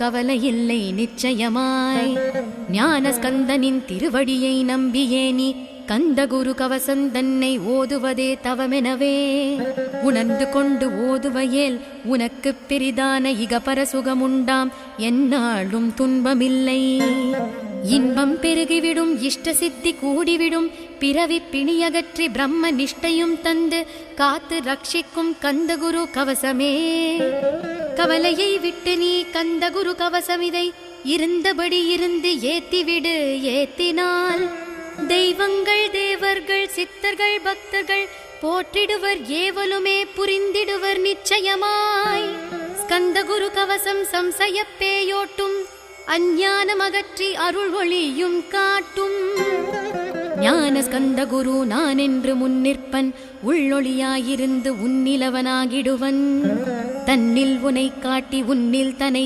கவலையில்லை நிச்சயமாய் ஞான ஸ்கந்தனின் திருவடியை நம்பியே நீ கந்தகுரு கவசந்தன்னை ஓதுவதே தவமெனவே உணர்ந்து கொண்டு ஓதுவையேல் உனக்கு பெரிதான இகபர சுகமுண்டாம் எந்நாளும் துன்பமில்லை. இன்பம் பெருகிவிடும், இஷ்ட சித்தி கூடிவிடும், பிறவி பிணியகற்றி பிரம்ம நிஷ்டையும் தந்து காத்து ரட்சிக்கும் கந்தகுரு கவசமே. கவலையை விட்டு நீ கந்தகுரு கவசமிதை இருந்தபடி இருந்து ஏத்திவிடு. ஏத்தினால் தெய்வங்கள் தேவர்கள் சித்தர்கள் பக்தர்கள் போற்றிடுவர், ஏவலுமே புரிந்திடுவர் நிச்சயமாய். ஸ்கந்தகுரு கவசம் சம்சய பேயோட்டும், அஞ்ஞானம் அகற்றி அருள் ஒளியும் காட்டும். ஞான ஸ்கந்தகுரு நான் என்று முன்னிற்பன், உள்ளொளியாயிருந்து உன்னிலவனாகிடுவன். தன்னில் உனை காட்டி உன்னில் தனை